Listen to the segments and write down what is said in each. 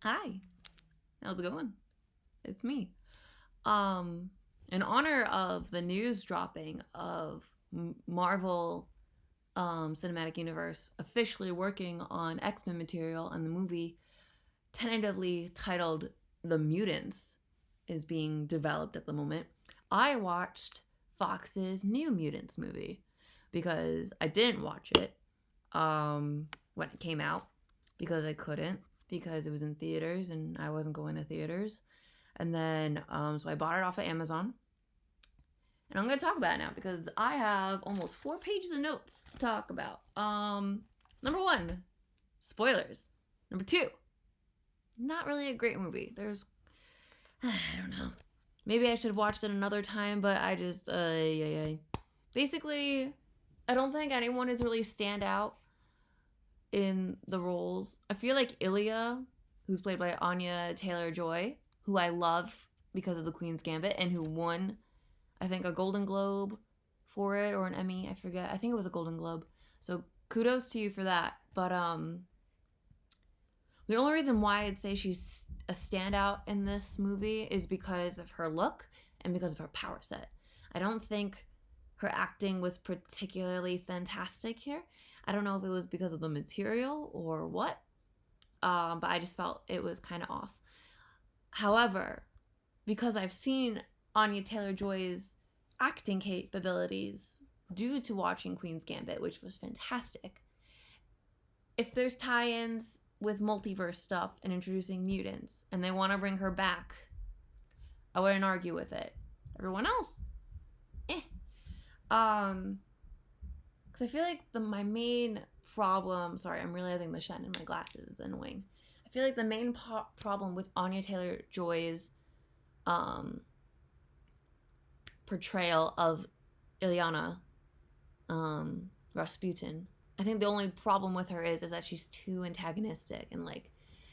Hi, how's it going? It's me. In honor of the news dropping of Marvel Cinematic Universe officially working on X-Men material, and the movie tentatively titled The Mutants is being developed at the moment, I watched Fox's New Mutants movie because I didn't watch it when it came out because I couldn't, because it was in theaters and I wasn't going to theaters. And then, so I bought it off of Amazon. And I'm going to talk about it now because I have almost 4 pages of notes to talk about. Number one, spoilers. Number two, not really a great movie. There's, I don't know. Maybe I should have watched it another time, but I just, Basically, I don't think anyone is really stand out in the roles. I feel like Ilya, who's played by Anya Taylor-Joy, who I love because of The Queen's Gambit, and who won, I think, a Golden Globe for it, or an Emmy, I forget. I think it was a Golden Globe. So kudos to you for that. But the only reason why I'd say she's a standout in this movie is because of her look and because of her power set. I don't think her acting was particularly fantastic here. I don't know if it was because of the material or what, but I just felt it was kind of off. However, because I've seen Anya Taylor-Joy's acting capabilities due to watching Queen's Gambit, which was fantastic, if there's tie-ins with multiverse stuff and introducing mutants and they want to bring her back, I wouldn't argue with it. Everyone else, because I feel like my main problem, sorry, I'm realizing the shine in my glasses is annoying. I feel like the main problem with Anya Taylor-Joy's portrayal of Ilyana Rasputin, I think the only problem with her is that she's too antagonistic. And like,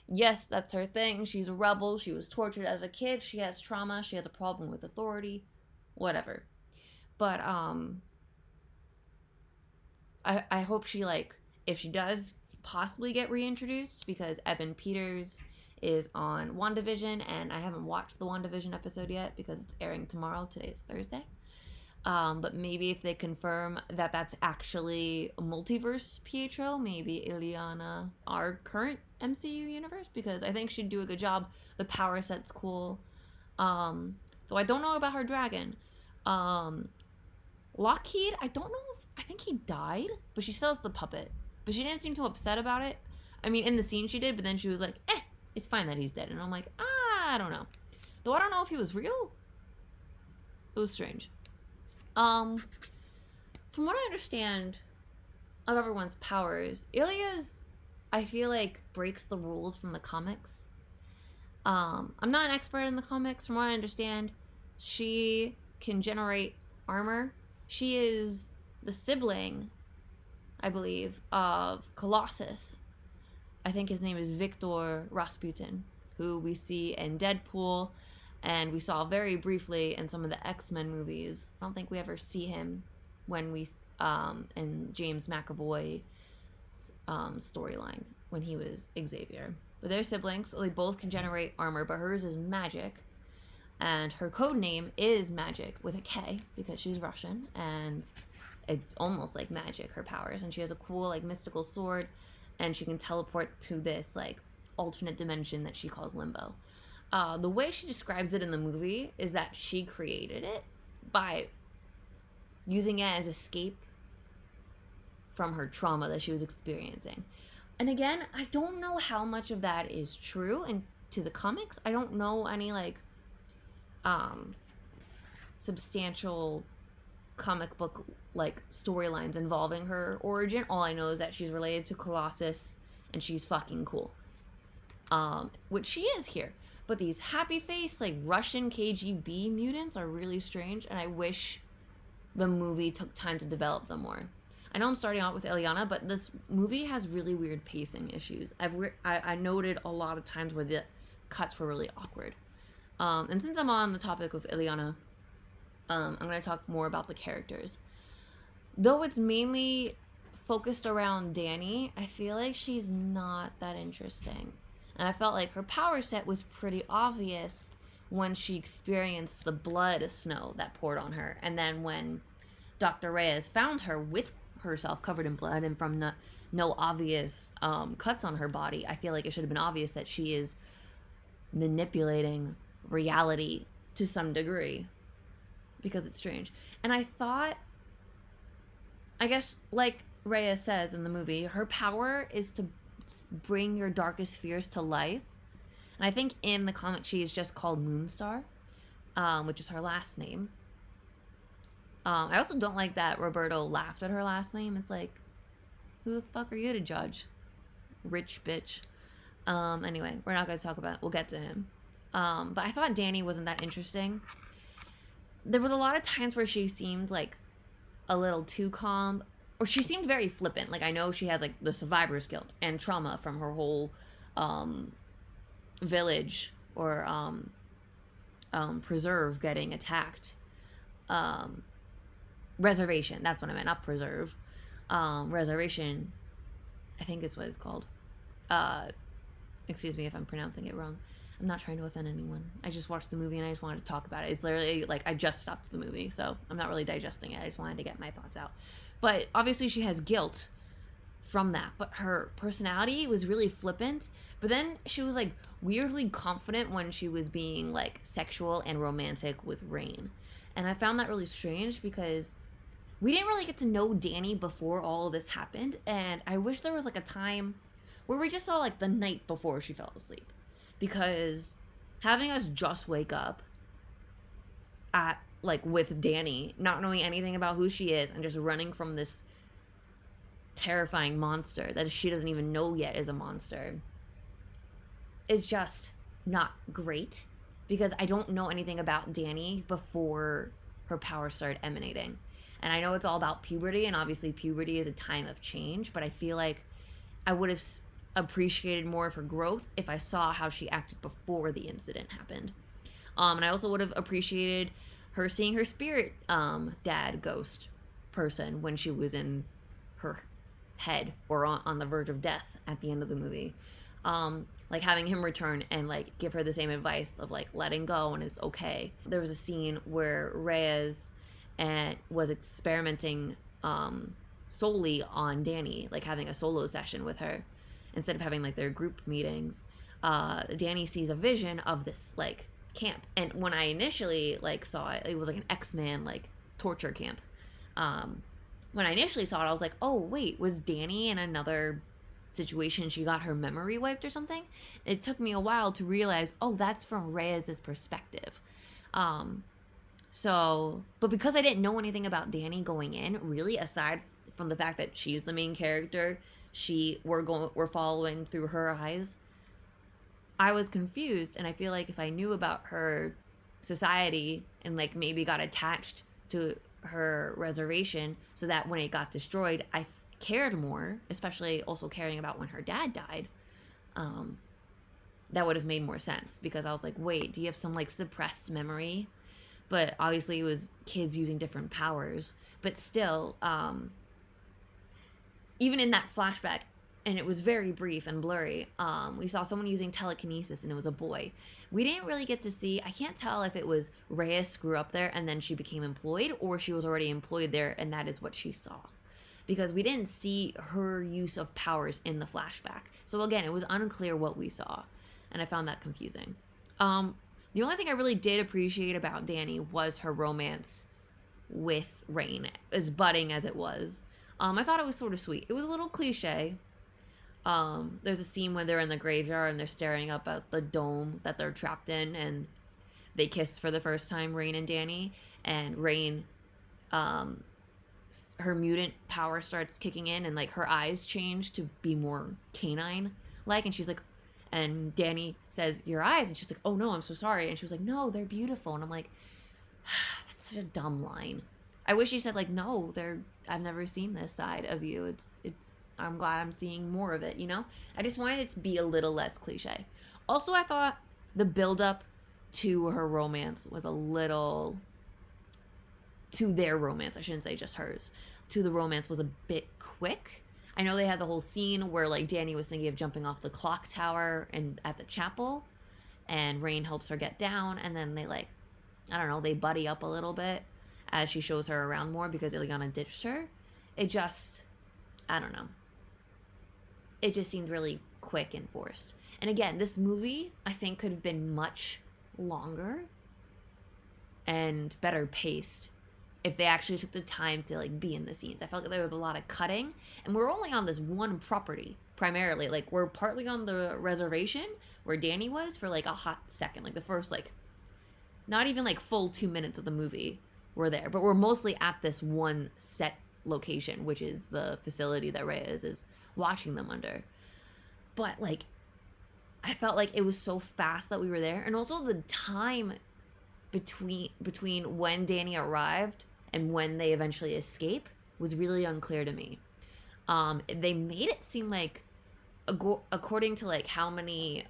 yes, that's her thing. She's a rebel. She was tortured as a kid. She has trauma. She has a problem with authority. Whatever. But I hope she, like, if she does possibly get reintroduced, because Evan Peters is on WandaVision, and I haven't watched the WandaVision episode yet because it's airing tomorrow. Today is Thursday. But maybe if they confirm that that's actually a multiverse Pietro, maybe Ilyana, our current MCU universe, because I think she'd do a good job. The power set's cool. Though I don't know about her dragon. Lockheed, I don't know if, I think he died, but she still has the puppet. But she didn't seem too upset about it. I mean, in the scene she did, but then she was like, it's fine that he's dead. And I'm like, I don't know. Though I don't know if he was real. It was strange. From what I understand of everyone's powers, Ilya's, I feel like, breaks the rules from the comics. I'm not an expert in the comics. From what I understand, she can generate armor. She is the sibling, I believe, of Colossus. I think his name is Victor Rasputin, who we see in Deadpool, and we saw very briefly in some of the X-Men movies. I don't think we ever see him when we in James McAvoy's storyline when he was Xavier. But they're siblings, so they both can generate armor, but hers is magic. And her code name is Magic with a K because she's Russian, and it's almost like magic, her powers. And she has a cool, like, mystical sword, and she can teleport to this, like, alternate dimension that she calls Limbo. The way she describes it in the movie is that she created it by using it as escape from her trauma that she was experiencing. And again, I don't know how much of that is true to the comics. I don't know any, like, substantial comic book, like, storylines involving her origin. All I know is that she's related to Colossus and she's fucking cool, which she is here. But these happy face, like, Russian KGB mutants are really strange, and I wish the movie took time to develop them more. I know I'm starting out with Ilyana, but this movie has really weird pacing issues. I noted a lot of times where the cuts were really awkward. And since I'm on the topic of Ilyana, I'm going to talk more about the characters. Though it's mainly focused around Dani, I feel like she's not that interesting. And I felt like her power set was pretty obvious when she experienced the blood snow that poured on her. And then when Dr. Reyes found her with herself covered in blood and from no obvious cuts on her body, I feel like it should have been obvious that she is manipulating reality to some degree, because it's strange. And I thought, I guess, like Reyes says in the movie, her power is to bring your darkest fears to life. And I think in the comic she is just called Moonstar, which is her last name. I also don't like that Roberto laughed at her last name. It's like, who the fuck are you to judge? Rich bitch. Anyway, we're not going to talk about it. We'll get to him. But I thought Danny wasn't that interesting. There was a lot of times where she seemed like a little too calm, or she seemed very flippant. Like, I know she has like the survivor's guilt and trauma from her whole village or preserve getting attacked. Reservation, that's what I meant, not preserve. Reservation, I think is what it's called. Excuse me if I'm pronouncing it wrong. I'm not trying to offend anyone. I just watched the movie and I just wanted to talk about it. It's literally like I just stopped the movie, so I'm not really digesting it. I just wanted to get my thoughts out. But obviously she has guilt from that, but her personality was really flippant. But then she was like weirdly confident when she was being like sexual and romantic with Rain. And I found that really strange because we didn't really get to know Danny before all of this happened. And I wish there was like a time where we just saw like the night before she fell asleep. Because having us just wake up at like with Danny, not knowing anything about who she is and just running from this terrifying monster that she doesn't even know yet is a monster, is just not great. Because I don't know anything about Danny before her power started emanating. And I know it's all about puberty, and obviously puberty is a time of change, but I feel like I would have appreciated more of her growth if I saw how she acted before the incident happened. And I also would have appreciated her seeing her spirit dad ghost person when she was in her head or on the verge of death at the end of the movie. Like having him return and like give her the same advice of like letting go and it's okay. There was a scene where Reyes was experimenting solely on Danny, like having a solo session with her instead of having like their group meetings. Danny sees a vision of this like camp, and when I initially like saw it, it was like an X-Men like torture camp. When I initially saw it, I was like, oh wait, was Danny in another situation? She got her memory wiped or something? It took me a while to realize, oh, that's from Reyes's perspective. But because I didn't know anything about Danny going in, really, aside from the fact that she's the main character, we're following through her eyes, I was confused. And I feel like if I knew about her society and like maybe got attached to her reservation so that when it got destroyed, I cared more, especially also caring about when her dad died, that would have made more sense, because I was like, wait, do you have some like suppressed memory? But obviously it was kids using different powers. But still, even in that flashback, and it was very brief and blurry, we saw someone using telekinesis and it was a boy. We didn't really get to see, I can't tell if it was Reyes grew up there and then she became employed, or she was already employed there and that is what she saw. Because we didn't see her use of powers in the flashback. So again, it was unclear what we saw, and I found that confusing. The only thing I really did appreciate about Danny was her romance with Rain, as budding as it was. I thought it was sort of sweet. It was a little cliche. There's a scene where they're in the graveyard and they're staring up at the dome that they're trapped in, and they kiss for the first time, Rain and Danny. And Rain, her mutant power starts kicking in, and like her eyes change to be more canine-like, and she's like, and Danny says, your eyes, and she's like, oh no, I'm so sorry. And she was like, no, they're beautiful. And I'm like, that's such a dumb line. I wish she said like, no, I've never seen this side of you. It's I'm glad I'm seeing more of it, you know? I just wanted it to be a little less cliche. Also, I thought the build-up to her romance was a little, to their romance, I shouldn't say just hers, to the romance was a bit quick. I know they had the whole scene where like Danny was thinking of jumping off the clock tower and at the chapel, and Rain helps her get down, and then they like, I don't know, they buddy up a little bit as she shows her around more because Ileana ditched her. It just, I don't know. It just seemed really quick and forced. And again, this movie, I think, could have been much longer and better paced if they actually took the time to like be in the scenes. I felt like there was a lot of cutting, and we're only on this one property primarily. Like, we're partly on the reservation where Danny was for like a hot second, like the first like not even like full 2 minutes of the movie we're there, but we're mostly at this one set location, which is the facility that Reyes is watching them under. But like, I felt like it was so fast that we were there, and also the time between when Danny arrived and when they eventually escape was really unclear to me. They made it seem like, according to like how many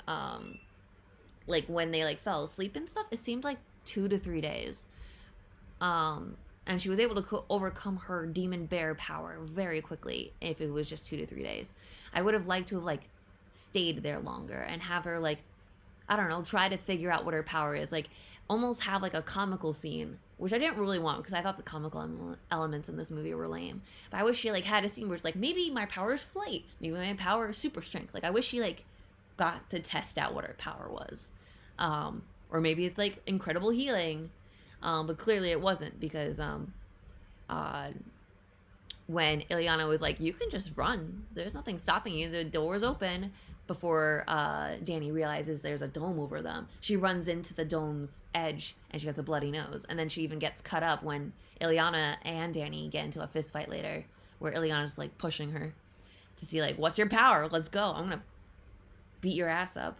like when they like fell asleep and stuff, it seemed like 2 to 3 days. And she was able to overcome her demon bear power very quickly if it was just 2 to 3 days. I would have liked to have like stayed there longer and have her like, I don't know, try to figure out what her power is. Like, almost have like a comical scene, which I didn't really want because I thought the comical elements in this movie were lame. But I wish she like had a scene where it's like, maybe my power is flight, maybe my power is super strength. Like, I wish she like got to test out what her power was. Or maybe it's like incredible healing. But clearly it wasn't, because when Ileana was like, you can just run, there's nothing stopping you, the door's open, before Danny realizes there's a dome over them, she runs into the dome's edge and she gets a bloody nose. And then she even gets cut up when Ileana and Danny get into a fist fight later, where Ileana's like pushing her to see like, what's your power, let's go, I'm gonna beat your ass up.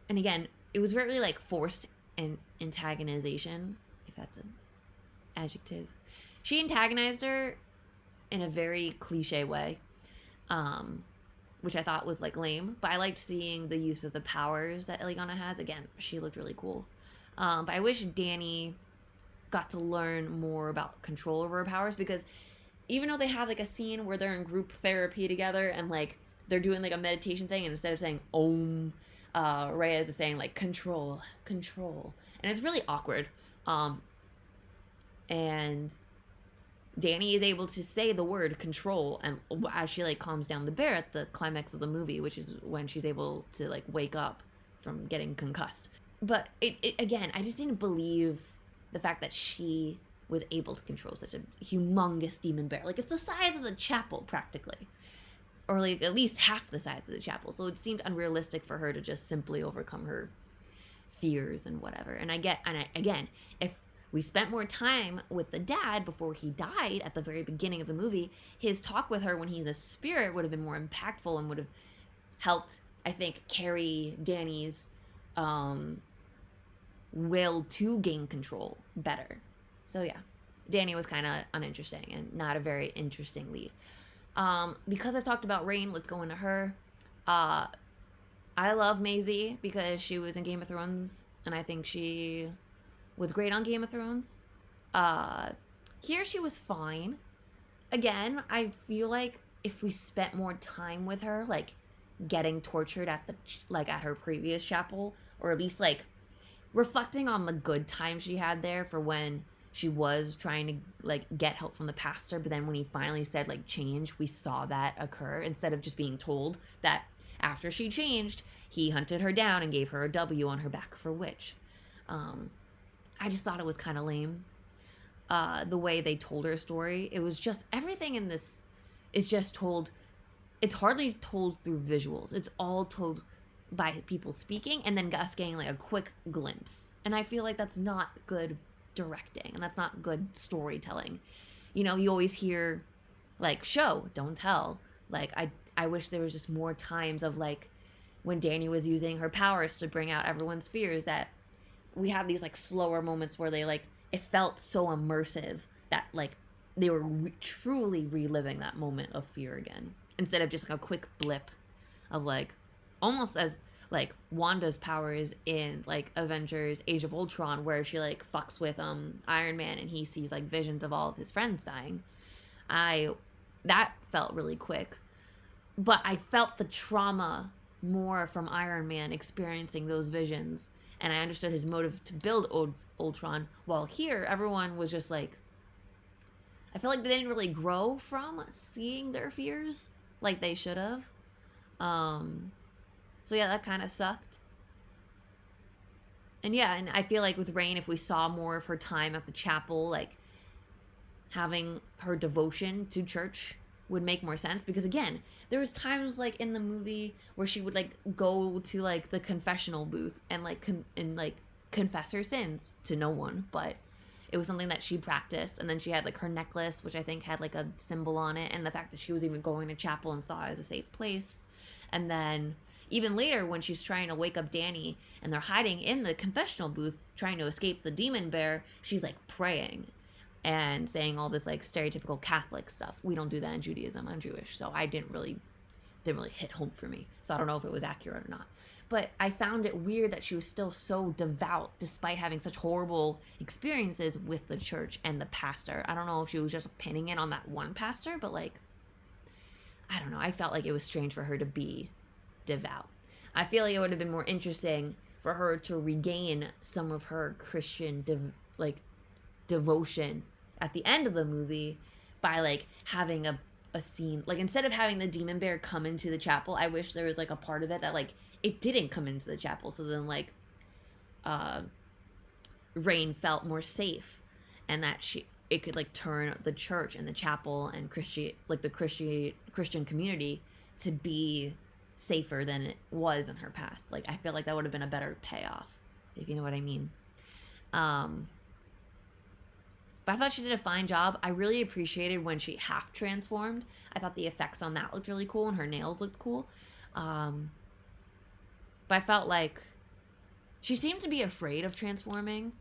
And again, it was very like forced and antagonization, if that's an adjective. She antagonized her in a very cliche way, which I thought was like lame, but I liked seeing the use of the powers that Ileana has. Again, she looked really cool. But I wish Danny got to learn more about control over her powers, because even though they have like a scene where they're in group therapy together and like they're doing like a meditation thing, and instead of saying Om, Reyes is saying like control, control, and it's really awkward. And Danny is able to say the word control, and as she like calms down the bear at the climax of the movie, which is when she's able to like wake up from getting concussed. But it again, I just didn't believe the fact that she was able to control such a humongous demon bear. Like, it's the size of the chapel practically, or like at least half the size of the chapel. So it seemed unrealistic for her to just simply overcome her fears and whatever. And again, if we spent more time with the dad before he died at the very beginning of the movie, his talk with her when he's a spirit would have been more impactful and would have helped, I think, carry Danny's will to gain control better. So yeah, Danny was kind of uninteresting and not a very interesting lead. Because I've talked about Rain, let's go into her. I love Maisie because she was in Game of Thrones, and I think she was great on Game of Thrones. Here she was fine. Again, I feel like if we spent more time with her, like getting tortured at at her previous chapel, or at least like reflecting on the good time she had there for when she was trying to like get help from the pastor, but then when he finally said like change, we saw that occur instead of just being told that after she changed, he hunted her down and gave her a W on her back for witch. I just thought it was kind of lame. The way they told her story, it was just, everything in this is just told, it's hardly told through visuals. It's all told by people speaking and then us getting like a quick glimpse. And I feel like that's not good directing, and that's not good storytelling. You know, you always hear like show, don't tell. Like, I wish there was just more times of like when Danny was using her powers to bring out everyone's fears, that we had these like slower moments where they like, it felt so immersive that like they were truly reliving that moment of fear again, instead of just like a quick blip of like, almost as like Wanda's powers in like Avengers Age of Ultron, where she like fucks with Iron Man and he sees like visions of all of his friends dying. That felt really quick. but I felt the trauma more from Iron Man experiencing those visions, and I understood his motive to build Ultron. While here, everyone was just like, I feel like they didn't really grow from seeing their fears like they should have. So yeah, that kind of sucked. And yeah, and I feel like with Reign, if we saw more of her time at the chapel, like having her devotion to church would make more sense, because again, there was times like in the movie where she would like go to like the confessional booth and like confess her sins to no one, but it was something that she practiced. And then she had like her necklace, which I think had like a symbol on it, and the fact that she was even going to chapel and saw it as a safe place. And then even later when she's trying to wake up Danny and they're hiding in the confessional booth trying to escape the demon bear, she's like praying and saying all this like stereotypical Catholic stuff. We don't do that in Judaism. I'm Jewish, so I didn't really hit home for me. So I don't know if it was accurate or not. But I found it weird that she was still so devout despite having such horrible experiences with the church and the pastor. I don't know if she was just pinning it on that one pastor, but like, I don't know. I felt like it was strange for her to be devout. I feel like it would have been more interesting for her to regain some of her Christian devotion at the end of the movie by like having a scene, like instead of having the demon bear come into the chapel, I wish there was like a part of it that like it didn't come into the chapel, so then like Reign felt more safe, and that it could like turn the church and the chapel and Christian community to be safer than it was in her past. Like I feel like that would have been a better payoff, if you know what I mean. But I thought she did a fine job. I really appreciated when she half transformed. I thought the effects on that looked really cool, and her nails looked cool. But I felt like she seemed to be afraid of transforming,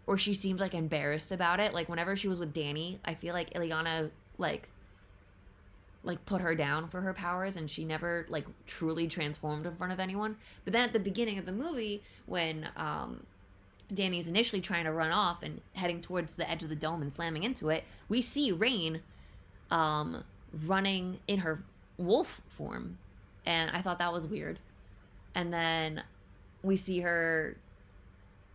or she seemed like embarrassed about it. Like whenever she was with Danny, I feel like Ileana like put her down for her powers, and she never like truly transformed in front of anyone. But then at the beginning of the movie, when Danny's initially trying to run off and heading towards the edge of the dome and slamming into it, we see Reign running in her wolf form, and I thought that was weird. And then we see her,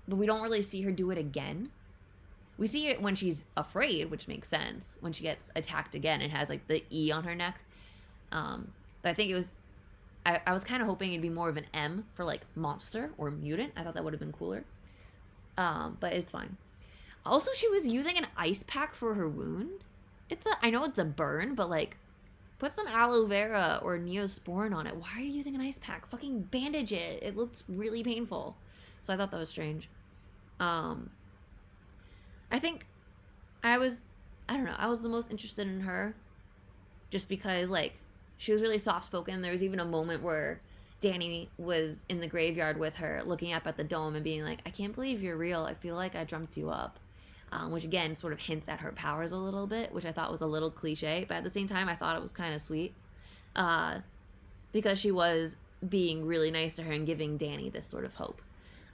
but we don't really see her do it again. We see it when she's afraid, which makes sense, when she gets attacked again and has like the E on her neck. But I think it was, I was kind of hoping it'd be more of an M for like monster or mutant. I thought that would have been cooler. But it's fine. Also, she was using an ice pack for her wound. I know it's a burn, but like, put some aloe vera or Neosporin on it. Why are you using an ice pack? Fucking bandage it. It looks really painful. So I thought that was strange. I think I don't know, I was the most interested in her just because like she was really soft-spoken. There was even a moment where Danny was in the graveyard with her, looking up at the dome and being like, I can't believe you're real. I feel like I dreamt you up. Which again sort of hints at her powers a little bit, which I thought was a little cliche, but at the same time I thought it was kind of sweet. Because she was being really nice to her and giving Danny this sort of hope.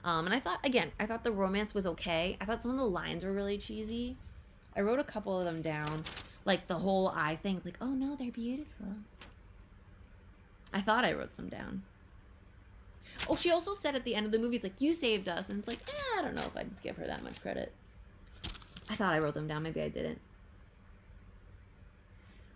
And I thought the romance was okay. I thought some of the lines were really cheesy. I wrote a couple of them down. Like the whole eye thing. It's like, oh no, they're beautiful. I thought I wrote some down. Oh, she also said at the end of the movie, it's like, you saved us. And it's like, I don't know if I'd give her that much credit. I thought I wrote them down. Maybe I didn't.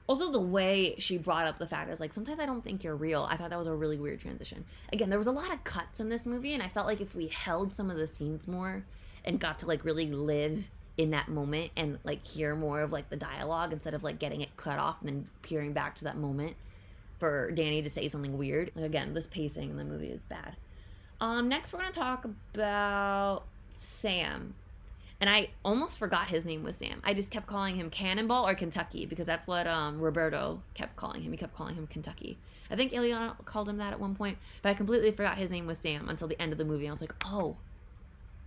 Also, the way she brought up the fact is like, sometimes I don't think you're real. I thought that was a really weird transition. Again, there was a lot of cuts in this movie, and I felt like if we held some of the scenes more and got to like really live in that moment and like hear more of like the dialogue instead of like getting it cut off and then peering back to that moment for Danny to say something weird. Like, again, this pacing in the movie is bad. Next we're gonna talk about Sam. And I almost forgot his name was Sam. I just kept calling him Cannonball or Kentucky because that's what Roberto kept calling him. He kept calling him Kentucky. I think Ileana called him that at one point, but I completely forgot his name was Sam until the end of the movie. I was like, oh,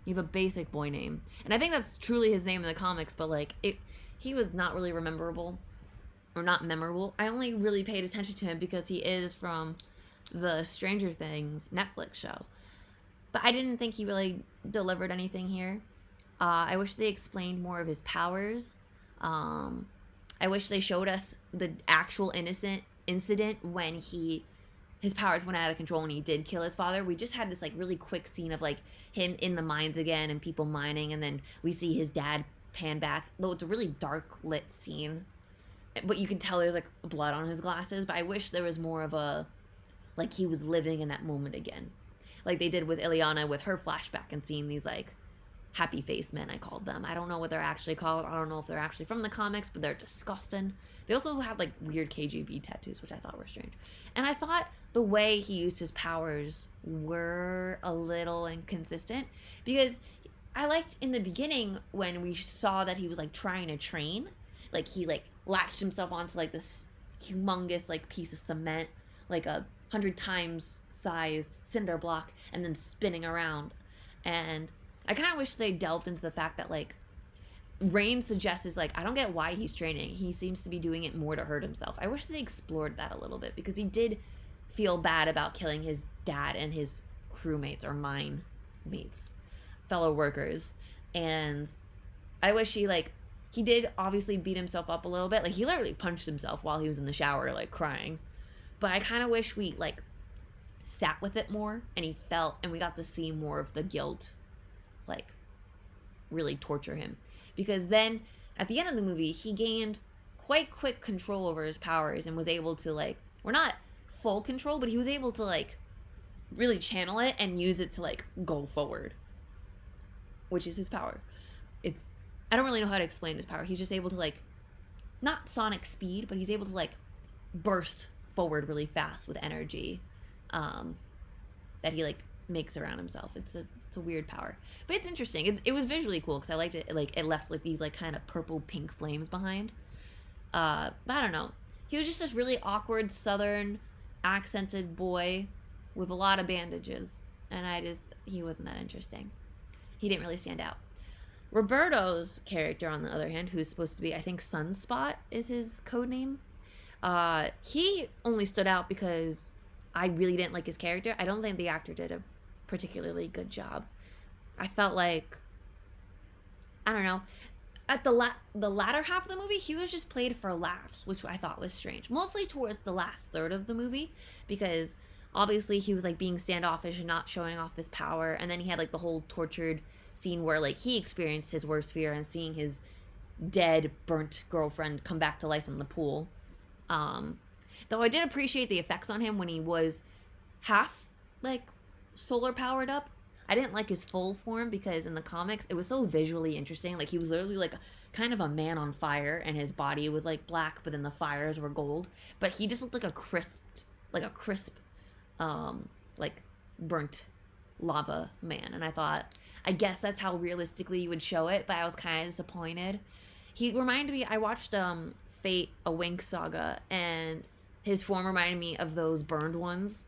you have a basic boy name. And I think that's truly his name in the comics, but like he was not really memorable. I only really paid attention to him because he is from the Stranger Things Netflix show. But I didn't think he really delivered anything here. I wish they explained more of his powers. I wish they showed us the actual innocent incident when his powers went out of control and he did kill his father. We just had this like really quick scene of like him in the mines again and people mining, and then we see his dad pan back, though it's a really dark lit scene, but you can tell there's like blood on his glasses. But I wish there was more of a, like, he was living in that moment again, like they did with Ileana with her flashback and seeing these like happy face men, I called them. I don't know what they're actually called. I don't know if they're actually from the comics, but they're disgusting. They also had like weird KGB tattoos, which I thought were strange. And I thought the way he used his powers were a little inconsistent, because I liked in the beginning when we saw that he was like trying to train, like he like latched himself onto like this humongous like piece of cement, like 100 times sized cinder block, and then spinning around. And I kind of wish they delved into the fact that like Rain suggests is like, I don't get why he's training. He seems to be doing it more to hurt himself. I wish they explored that a little bit, because he did feel bad about killing his dad and his crewmates, or mine mates, fellow workers. And I wish he did obviously beat himself up a little bit. Like he literally punched himself while he was in the shower, like crying. But I kind of wish we like sat with it more and he felt, and we got to see more of the guilt like really torture him. Because then at the end of the movie, he gained quite quick control over his powers and was able to like, we're not full control, but he was able to like really channel it and use it to like go forward, which is his power. I don't really know how to explain his power. He's just able to like, not sonic speed, but he's able to like burst forward really fast with energy that he like makes around himself. It's a weird power, but it's interesting. It was visually cool because I liked it. Like it left like these like kind of purple pink flames behind. But I don't know. He was just this really awkward Southern accented boy with a lot of bandages, and he wasn't that interesting. He didn't really stand out. Roberto's character, on the other hand, who's supposed to be, I think Sunspot is his code name. He only stood out because I really didn't like his character. I don't think the actor did a particularly good job. I felt like, I don't know, at the latter half of the movie, he was just played for laughs, which I thought was strange. Mostly towards the last third of the movie, because obviously he was like being standoffish and not showing off his power, and then he had like the whole tortured scene where like he experienced his worst fear and seeing his dead, burnt girlfriend come back to life in the pool. Though I did appreciate the effects on him when he was half like solar powered up. I didn't like his full form because in the comics it was so visually interesting. Like he was literally like kind of a man on fire, and his body was like black, but then the fires were gold. But he just looked like a crisp, like burnt lava man. And I thought, I guess that's how realistically you would show it, but I was kind of disappointed. He reminded me, I watched Fate, a Wink Saga, and his form reminded me of those burned ones,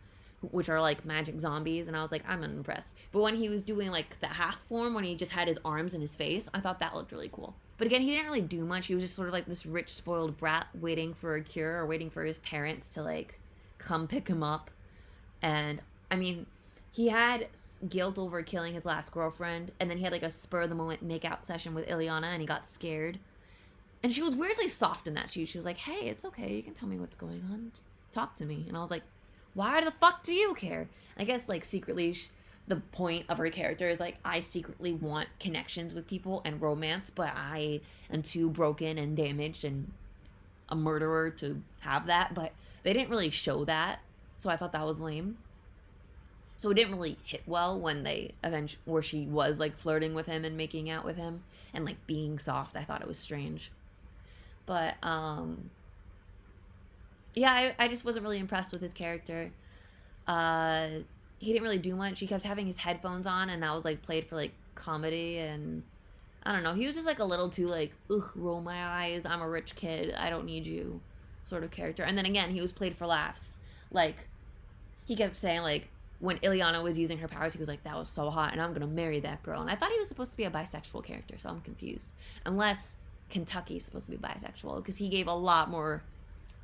which are like magic zombies, and I was like, I'm unimpressed. But when he was doing like the half form, when he just had his arms and his face, I thought that looked really cool. But again, he didn't really do much. He was just sort of like this rich, spoiled brat waiting for a cure, or waiting for his parents to like come pick him up. And I mean, he had guilt over killing his last girlfriend, and then he had like a spur of the moment make-out session with Ileana, and he got scared. And she was weirdly soft in that. She was like, hey, it's okay. You can tell me what's going on. Just talk to me. And I was like, why the fuck do you care? I guess like secretly the point of her character is like, I secretly want connections with people and romance, but I am too broken and damaged and a murderer to have that. But they didn't really show that, so I thought that was lame. So it didn't really hit well when where she was like flirting with him and making out with him and like being soft. I thought it was strange. But yeah, I just wasn't really impressed with his character. He didn't really do much. He kept having his headphones on, and that was like played for like comedy, and I don't know. He was just like a little too like, ugh, roll my eyes, I'm a rich kid, I don't need you sort of character. And then again, he was played for laughs. Like he kept saying like, when Ileana was using her powers, he was like, that was so hot, and I'm gonna marry that girl. And I thought he was supposed to be a bisexual character, so I'm confused. Unless Kentucky's supposed to be bisexual, because he gave a lot more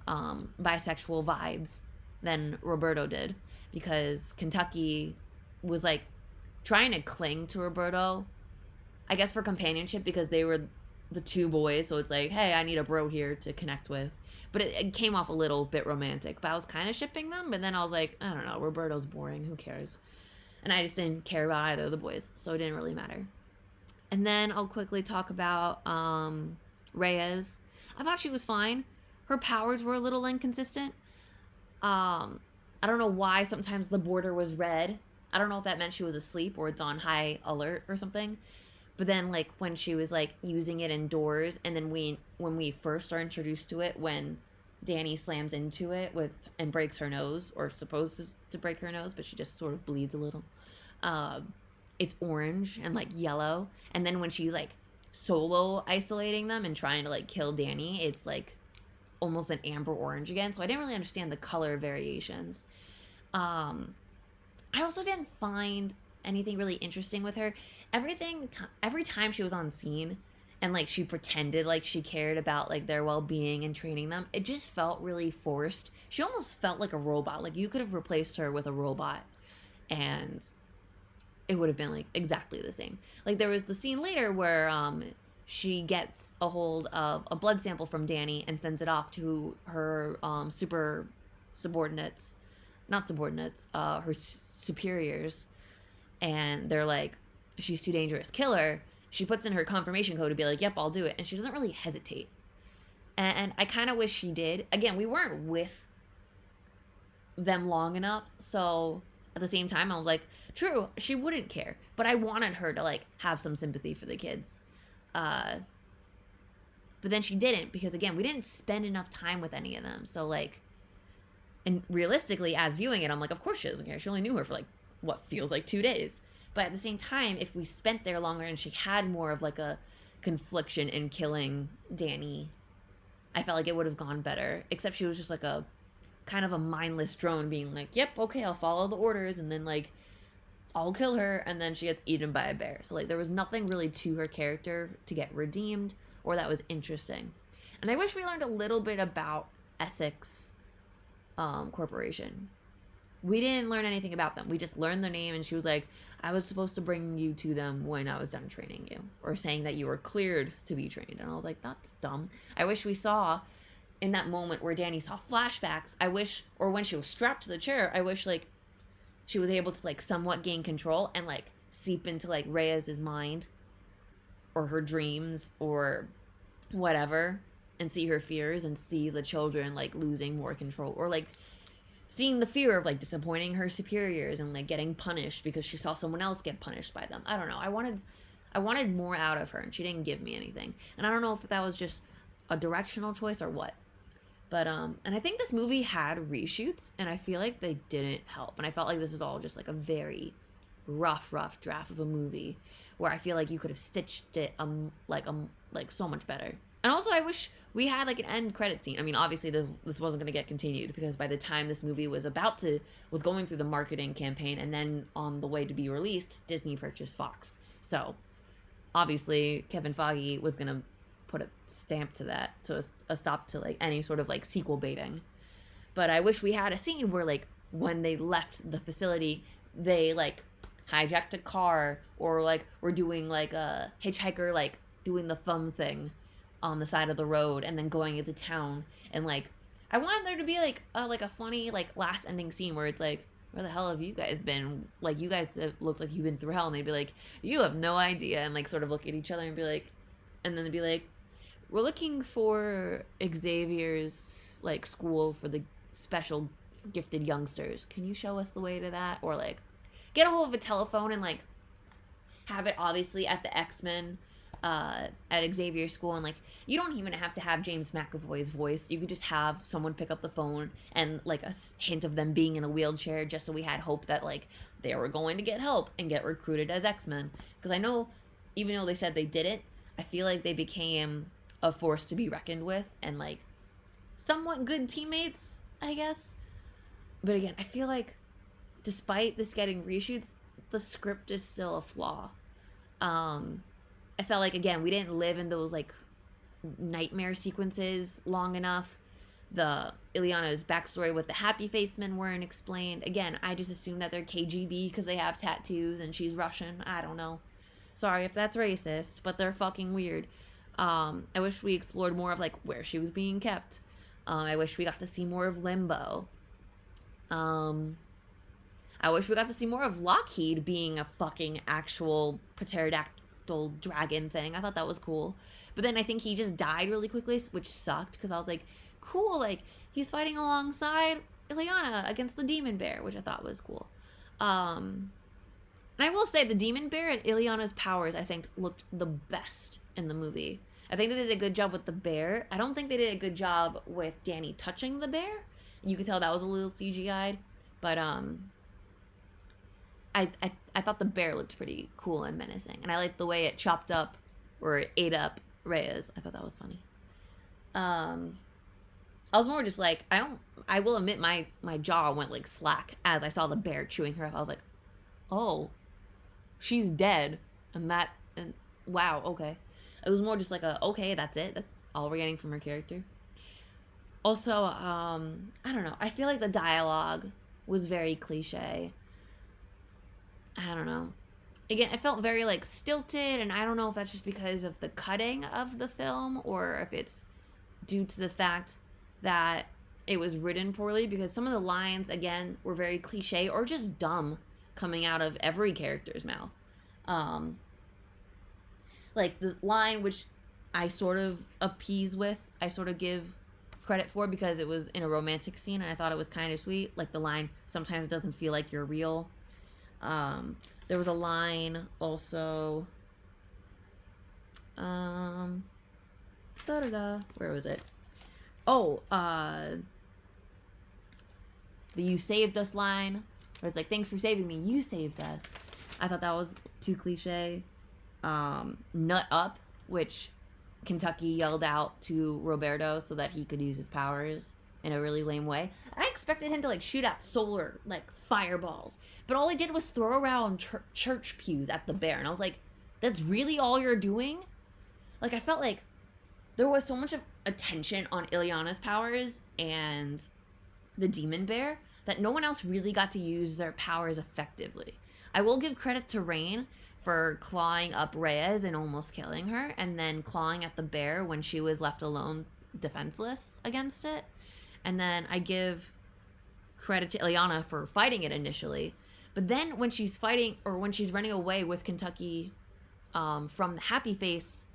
bisexual vibes than Roberto did, because Kentucky was like trying to cling to Roberto, I guess for companionship, because they were the two boys, so it's like, hey, I need a bro here to connect with. But it came off a little bit romantic. But I was kind of shipping them, but then I was like, I don't know, Roberto's boring. Who cares? And I just didn't care about either of the boys, so it didn't really matter. And then I'll quickly talk about Reyes. I thought she was fine. Her powers were a little inconsistent. I don't know why sometimes the border was red. I don't know if that meant she was asleep or it's on high alert or something. But then, like, when she was, like, using it indoors, and then when we first are introduced to it, when Danny slams into it and breaks her nose, or supposed to break her nose, but she just sort of bleeds a little. It's orange and, like, yellow. And then when she's, like, solo isolating them and trying to, like, kill Danny, it's, like, almost an amber orange again. So I didn't really understand the color variations. I also didn't find anything really interesting with her. Every time she was on scene and like she pretended like she cared about like their well-being and training them, it just felt really forced. She almost felt like a robot. Like you could have replaced her with a robot and it would have been like exactly the same. Like there was the scene later where she gets a hold of a blood sample from Danny and sends it off to her her superiors, and they're like, she's too dangerous, kill her. She puts in her confirmation code to be like, yep, I'll do it, and she doesn't really hesitate. And I kind of wish she did. Again, we weren't with them long enough, so at the same time I was like, true, she wouldn't care, but I wanted her to like have some sympathy for the kids. But then she didn't, because again, we didn't spend enough time with any of them. So like, and realistically, as viewing it, I'm like, of course she doesn't care. She only knew her for like what feels like 2 days. But at the same time, if we spent there longer and she had more of like a confliction in killing Danny, I felt like it would have gone better. Except she was just like a kind of a mindless drone being like, yep, okay, I'll follow the orders, and then like I'll kill her, and then she gets eaten by a bear. So like there was nothing really to her character to get redeemed or that was interesting. And I wish we learned a little bit about Essex Corporation. We didn't learn anything about them. We just learned their name, and she was like, I was supposed to bring you to them when I was done training you, or saying that you were cleared to be trained. And I was like, that's dumb. I wish we saw in that moment where Danny saw flashbacks, I wish, or when she was strapped to the chair, I wish like she was able to like somewhat gain control and like seep into like Reyes's mind or her dreams or whatever, and see her fears and see the children like losing more control, or like seeing the fear of like disappointing her superiors and like getting punished because she saw someone else get punished by them. I don't know. I wanted more out of her, and she didn't give me anything. And I don't know if that was just a directional choice or what. But and I think this movie had reshoots, and I feel like they didn't help. And I felt like this is all just like a very rough draft of a movie where I feel like you could have stitched it like so much better. And also, I wish we had like an end credit scene. I mean, obviously this wasn't going to get continued, because by the time this movie was going through the marketing campaign and then on the way to be released, Disney purchased Fox. So obviously Kevin Feige was going to put a stamp to that, to a stop to like any sort of like sequel baiting. But I wish we had a scene where like when they left the facility, they like hijacked a car, or like were doing like a hitchhiker, like doing the thumb thing on the side of the road and then going into town. And like I wanted there to be like a funny like last ending scene where it's like, where the hell have you guys been? Like, you guys look like you've been through hell. And they'd be like, you have no idea. And like sort of look at each other and be like, and then they'd be like, we're looking for Xavier's like school for the special gifted youngsters. Can you show us the way to that? Or like get a hold of a telephone and like have it obviously at the X-Men at Xavier's school. And like, you don't even have to have James McAvoy's voice. You could just have someone pick up the phone and like a hint of them being in a wheelchair, just so we had hope that like they were going to get help and get recruited as X-Men. Because I know, even though they said they did it, I feel like they became a force to be reckoned with, and like somewhat good teammates, I guess. But again, I feel like despite this getting reshoots, the script is still a flaw. I felt like, again, we didn't live in those like nightmare sequences long enough. The Ileana's backstory with the happy face men weren't explained. Again, I just assumed that they're KGB because they have tattoos and she's Russian. I don't know. Sorry if that's racist, but they're fucking weird. I wish we explored more of like where she was being kept. I wish we got to see more of Limbo. I wish we got to see more of Lockheed being a fucking actual pterodactyl dragon thing. I thought that was cool. But then I think he just died really quickly, which sucked because I was like, cool, like he's fighting alongside Ileana against the demon bear, which I thought was cool. And I will say the demon bear and Ileana's powers, I think, looked the best in the movie. I think they did a good job with the bear. I don't think they did a good job with Danny touching the bear. You could tell that was a little CGI'd. But I thought the bear looked pretty cool and menacing. And I liked the way it chopped up or it ate up Reyes. I thought that was funny. I was more just like, I will admit my jaw went like slack as I saw the bear chewing her up. I was like, oh, she's dead. And wow, okay. It was more just like okay, that's it. That's all we're getting from her character. Also, I don't know. I feel like the dialogue was very cliche. I don't know. Again, it felt very like stilted, and I don't know if that's just because of the cutting of the film or if it's due to the fact that it was written poorly, because some of the lines, again, were very cliche or just dumb coming out of every character's mouth. Like the line which I sort of appease with, I sort of give credit for because it was in a romantic scene and I thought it was kind of sweet. Like the line, sometimes it doesn't feel like you're real. There was a line also, where was it? Oh, the "you saved us" line, where it's like, thanks for saving me, you saved us. I thought that was too cliche. Nut up, which Kentucky yelled out to Roberto so that he could use his powers in a really lame way. I expected him to like shoot out solar like fireballs, but all he did was throw around church pews at the bear, and I was like, that's really all you're doing? Like, I felt like there was so much of attention on Ileana's powers and the demon bear that no one else really got to use their powers effectively. I will give credit to Rain for clawing up Reyes and almost killing her, and then clawing at the bear when she was left alone defenseless against it. And then I give credit to Ileana for fighting it initially. But then when she's fighting, or when she's running away with Kentucky from the Happy Face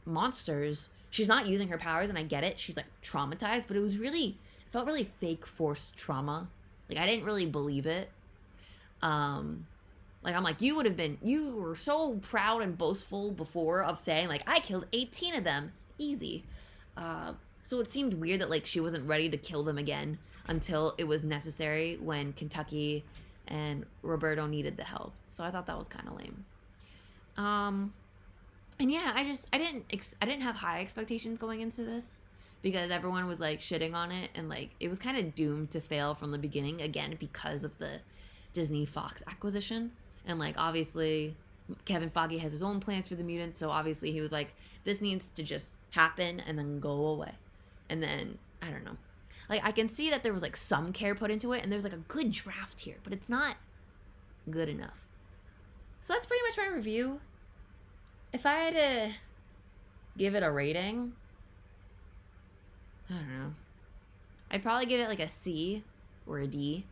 monsters, she's not using her powers, and I get it. She's like traumatized, but it felt really fake forced trauma. Like, I didn't really believe it. Like, I'm like, you were so proud and boastful before of saying, like, I killed 18 of them. Easy. So it seemed weird that, like, she wasn't ready to kill them again until it was necessary when Kentucky and Roberto needed the help. So I thought that was kind of lame. And yeah, I didn't have high expectations going into this because everyone was, like, shitting on it, and, like, it was kind of doomed to fail from the beginning, again, because of the Disney Fox acquisition. And, like, obviously Kevin Feige has his own plans for the mutants, so obviously he was like, this needs to just happen and then go away. And then, I don't know. Like, I can see that there was, like, some care put into it, and there's, like, a good draft here, but it's not good enough. So that's pretty much my review. If I had to give it a rating, I don't know. I'd probably give it, like, a C or a D.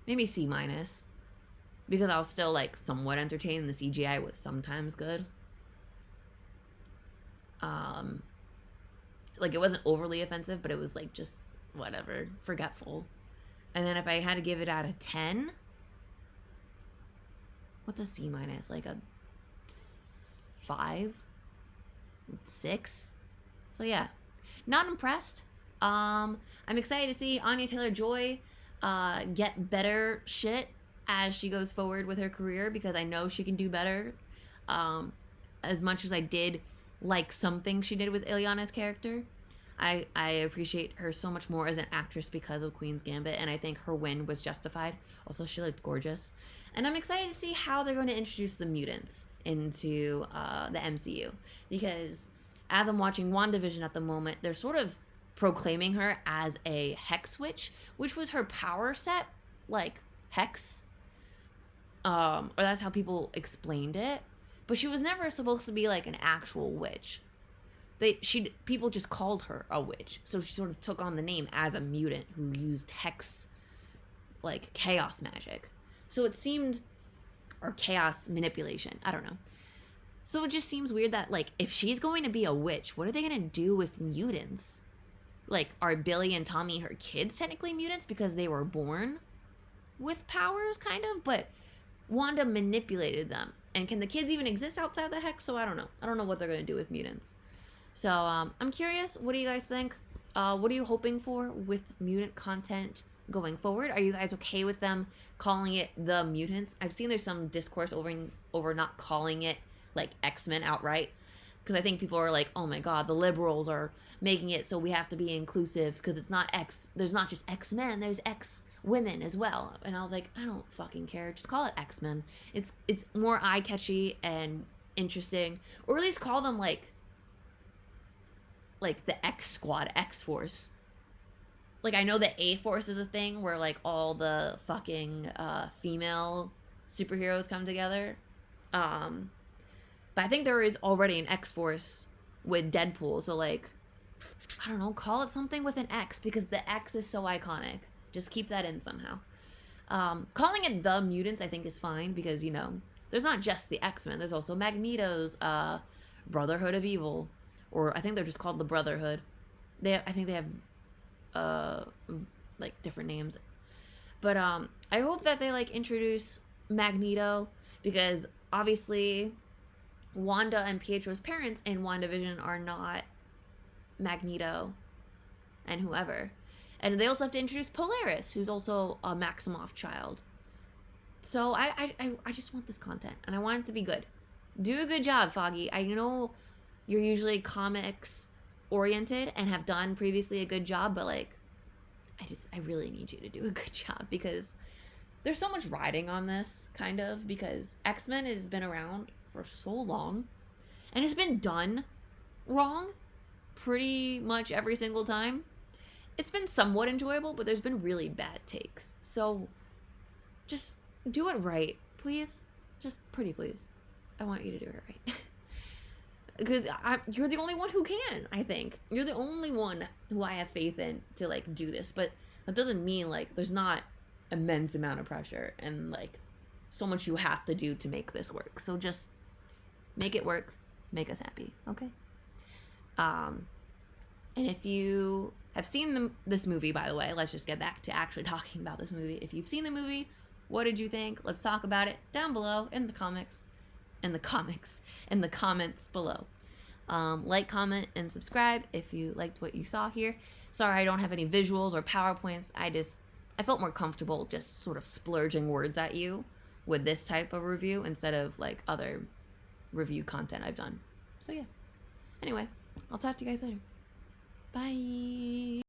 Maybe C-, because I was still, like, somewhat entertained, and the CGI was sometimes good. Like, it wasn't overly offensive, but it was, like, just whatever, forgetful. And then if I had to give it out of 10, what's a C-? Like a 5? 6? So yeah, not impressed. I'm excited to see Anya Taylor-Joy get better shit as she goes forward with her career, because I know she can do better. As much as I did like something she did with Ileana's character, I appreciate her so much more as an actress because of Queen's Gambit, and I think her win was justified. Also, she looked gorgeous. And I'm excited to see how they're going to introduce the mutants into the MCU, because as I'm watching WandaVision at the moment, they're sort of proclaiming her as a Hex Witch, which was her power set, like Hex. Or that's how people explained it. but she was never supposed to be like an actual witch. People just called her a witch, so she sort of took on the name as a mutant who used hex, like chaos magic. So it seemed, or chaos manipulation, I don't know. So it just seems weird that, like, if she's going to be a witch, what are they going to do with mutants? Like, are Billy and Tommy her kids technically mutants because they were born with powers, kind of? But Wanda manipulated them. And can the kids even exist outside the hex? So I don't know. I don't know what they're going to do with mutants. So I'm curious. What do you guys think? What are you hoping for with mutant content going forward? Are you guys okay with them calling it the Mutants? I've seen there's some discourse over not calling it like X-Men outright, because I think people are like, oh my god, the liberals are making it so we have to be inclusive because it's not there's not just X-Men, there's X-women as well. And I was like, I don't fucking care, just call it X-Men. It's more eye-catchy and interesting, or at least call them like the X Squad, X Force. Like, I know the A Force is a thing where like all the fucking female superheroes come together. But I think there is already an X Force with Deadpool, so like, I don't know, call it something with an X, because the X is so iconic. Just keep that in somehow. Calling it the Mutants I think is fine, because, you know, there's not just the X-Men, there's also Magneto's Brotherhood of Evil, or I think they're just called the Brotherhood. I think they have like different names. But I hope that they like introduce Magneto, because obviously Wanda and Pietro's parents in WandaVision are not Magneto and whoever. And they also have to introduce Polaris, who's also a Maximoff child. So I just want this content, and I want it to be good. Do a good job, Foggy. I know you're usually comics oriented and have done previously a good job, but like, I really need you to do a good job, because there's so much riding on this, kind of, because X-Men has been around for so long and it's been done wrong pretty much every single time. It's been somewhat enjoyable, but there's been really bad takes. So just do it right, please. Just pretty please. I want you to do it right. Because you're the only one who can, I think. You're the only one who I have faith in to like do this. But that doesn't mean like there's not immense amount of pressure and like so much you have to do to make this work. So just make it work. Make us happy, okay? And if you have seen this movie, by the way, let's just get back to actually talking about this movie. If you've seen the movie, what did you think? Let's talk about it down below in the comments below. Like, comment, and subscribe if you liked what you saw here. Sorry I don't have any visuals or PowerPoints. I felt more comfortable just sort of splurging words at you with this type of review instead of like other review content I've done. So yeah. Anyway, I'll talk to you guys later. Bye.